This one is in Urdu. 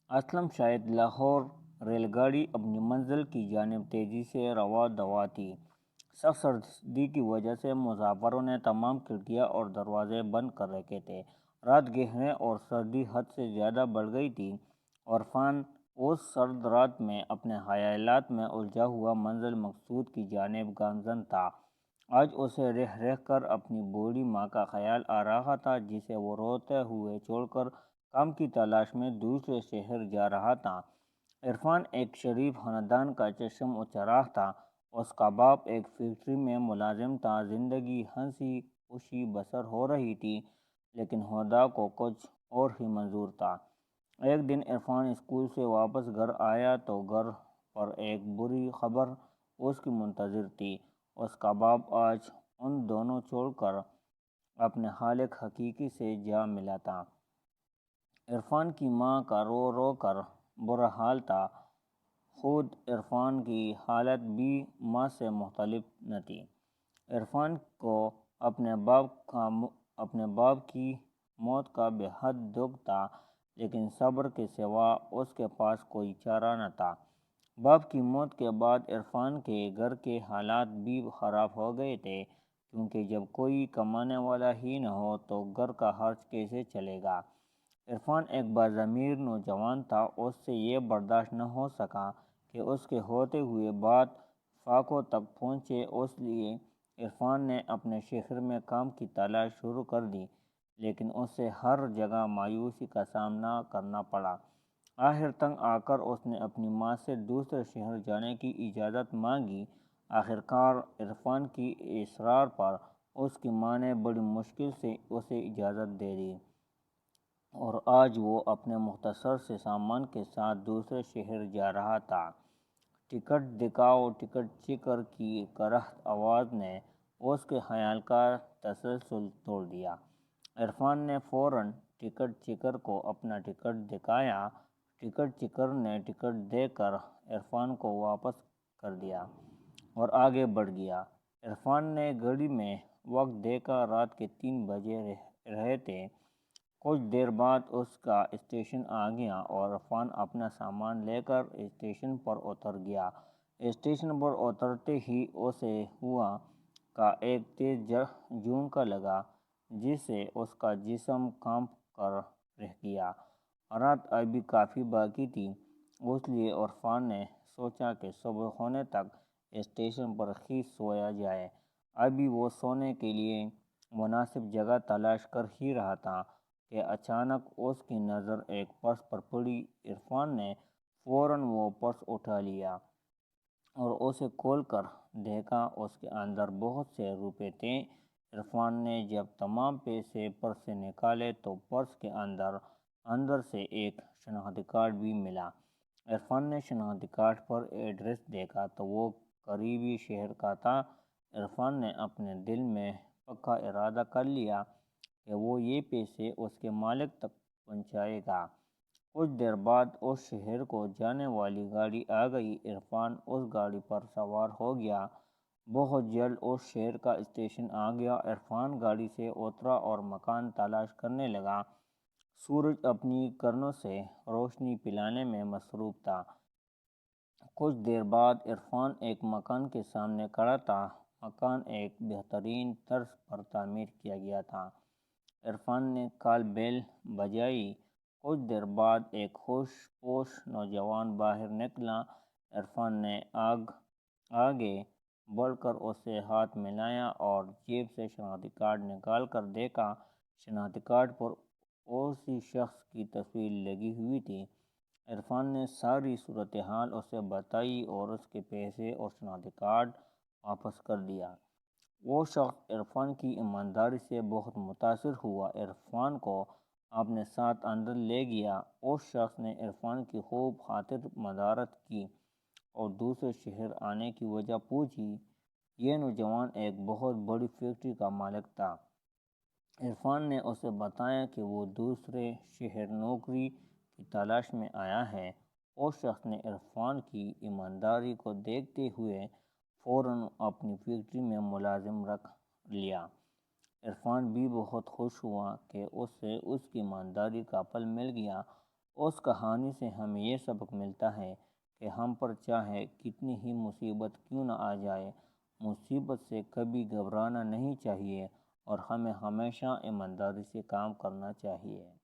اسلم شاید لاہور ریل گاڑی اپنی منزل کی جانب تیزی سے رواں دواں تھی۔ سخت سردی کی وجہ سے مسافروں نے تمام کھڑکیاں اور دروازے بند کر رکھے تھے۔ رات گہرے اور سردی حد سے زیادہ بڑھ گئی تھی۔ عرفان اس سرد رات میں اپنے خیالات میں الجھا ہوا منزل مقصود کی جانب گامزن تھا۔ آج اسے رہ رہ کر اپنی بوڑھی ماں کا خیال آ رہا تھا، جسے وہ روتے ہوئے چھوڑ کر کام کی تلاش میں دوسرے شہر جا رہا تھا۔ عرفان ایک شریف خاندان کا چشم و چراغ تھا۔ اس کا باپ ایک فیکٹری میں ملازم تھا۔ زندگی ہنسی خوشی بسر ہو رہی تھی، لیکن خدا کو کچھ اور ہی منظور تھا۔ ایک دن عرفان اسکول سے واپس گھر آیا تو گھر پر ایک بری خبر اس کی منتظر تھی۔ اس کا باپ آج ان دونوں چھوڑ کر اپنے خالق حقیقی سے جا ملا تھا۔ عرفان کی ماں کا رو رو کر برا حال تھا۔ خود عرفان کی حالت بھی ماں سے مختلف نہ تھی۔ عرفان کو اپنے باپ کی موت کا بے حد دکھ تھا، لیکن صبر کے سوا اس کے پاس کوئی چارہ نہ تھا۔ باپ کی موت کے بعد عرفان کے گھر کے حالات بھی خراب ہو گئے تھے، کیونکہ جب کوئی کمانے والا ہی نہ ہو تو گھر کا خرچ کیسے چلے گا۔ عرفان ایک باضمیر نوجوان تھا۔ اس سے یہ برداشت نہ ہو سکا کہ اس کے ہوتے ہوئے بات فاقوں تک پہنچے۔ اس لیے عرفان نے اپنے شہر میں کام کی تلاش شروع کر دی، لیکن اسے ہر جگہ مایوسی کا سامنا کرنا پڑا۔ آخر تنگ آ کر اس نے اپنی ماں سے دوسرے شہر جانے کی اجازت مانگی۔ آخرکار عرفان کی اصرار پر اس کی ماں نے بڑی مشکل سے اسے اجازت دے دی، اور آج وہ اپنے مختصر سے سامان کے ساتھ دوسرے شہر جا رہا تھا۔ ٹکٹ دکھاؤ، ٹکٹ چیکر کی کرہت آواز نے اس کے خیال کا تسلسل توڑ دیا۔ عرفان نے فوراً ٹکٹ چیکر کو اپنا ٹکٹ دکھایا۔ ٹکٹ چیکر نے ٹکٹ دے کر عرفان کو واپس کر دیا اور آگے بڑھ گیا۔ عرفان نے گھڑی میں وقت دیکھا، رات کے 3 بج رہے تھے۔ کچھ دیر بعد اس کا اسٹیشن آ گیا اور عرفان اپنا سامان لے کر اسٹیشن پر اتر گیا۔ اسٹیشن پر اترتے ہی اسے ہوا کا ایک تیز جھونکا لگا، جس سے اس کا جسم کانپ کر رہ گیا۔ رات ابھی کافی باقی تھی، اس لیے عرفان نے سوچا کہ صبح ہونے تک اسٹیشن پر ہی سویا جائے۔ ابھی وہ سونے کے لیے مناسب جگہ تلاش کر ہی رہا تھا کہ اچانک اس کی نظر ایک پرس پر پڑی۔ عرفان نے فوراً وہ پرس اٹھا لیا اور اسے کھول کر دیکھا۔ اس کے اندر بہت سے روپے تھے۔ عرفان نے جب تمام پیسے پرس سے نکالے تو پرس کے اندر سے ایک شناختی کارڈ بھی ملا۔ عرفان نے شناختی کارڈ پر ایڈریس دیکھا تو وہ قریبی شہر کا تھا۔ عرفان نے اپنے دل میں پکا ارادہ کر لیا کہ وہ یہ پیسے اس کے مالک تک پہنچائے گا۔ کچھ دیر بعد اس شہر کو جانے والی گاڑی آ گئی۔ عرفان اس گاڑی پر سوار ہو گیا۔ بہت جلد اس شہر کا اسٹیشن آ گیا۔ عرفان گاڑی سے اترا اور مکان تلاش کرنے لگا۔ سورج اپنی کرنوں سے روشنی پلانے میں مصروف تھا۔ کچھ دیر بعد عرفان ایک مکان کے سامنے کھڑا تھا۔ مکان ایک بہترین طرز پر تعمیر کیا گیا تھا۔ عرفان نے کال بیل بجائی۔ کچھ دیر بعد ایک خوش پوش نوجوان باہر نکلا۔ عرفان نے آگے بڑھ کر اسے ہاتھ ملایا اور جیب سے شناختی کارڈ نکال کر دیکھا۔ شناختی کارڈ پر اسی شخص کی تصویر لگی ہوئی تھی۔ عرفان نے ساری صورتحال اسے بتائی اور اس کے پیسے اور شناختی کارڈ واپس کر دیا۔ وہ شخص عرفان کی ایمانداری سے بہت متاثر ہوا۔ عرفان کو اپنے ساتھ اندر لے گیا۔ اس شخص نے عرفان کی خوب خاطر مدارت کی اور دوسرے شہر آنے کی وجہ پوچھی۔ یہ نوجوان ایک بہت بڑی فیکٹری کا مالک تھا۔ عرفان نے اسے بتایا کہ وہ دوسرے شہر نوکری کی تلاش میں آیا ہے۔ اس شخص نے عرفان کی ایمانداری کو دیکھتے ہوئے فوراً اپنی فیکٹری میں ملازم رکھ لیا۔ عرفان بھی بہت خوش ہوا کہ اسے اس کی ایمانداری کا پھل مل گیا۔ اس کہانی سے ہمیں یہ سبق ملتا ہے کہ ہم پر چاہے کتنی ہی مصیبت کیوں نہ آ جائے، مصیبت سے کبھی گھبرانا نہیں چاہیے اور ہمیں ہمیشہ ایمانداری سے کام کرنا چاہیے۔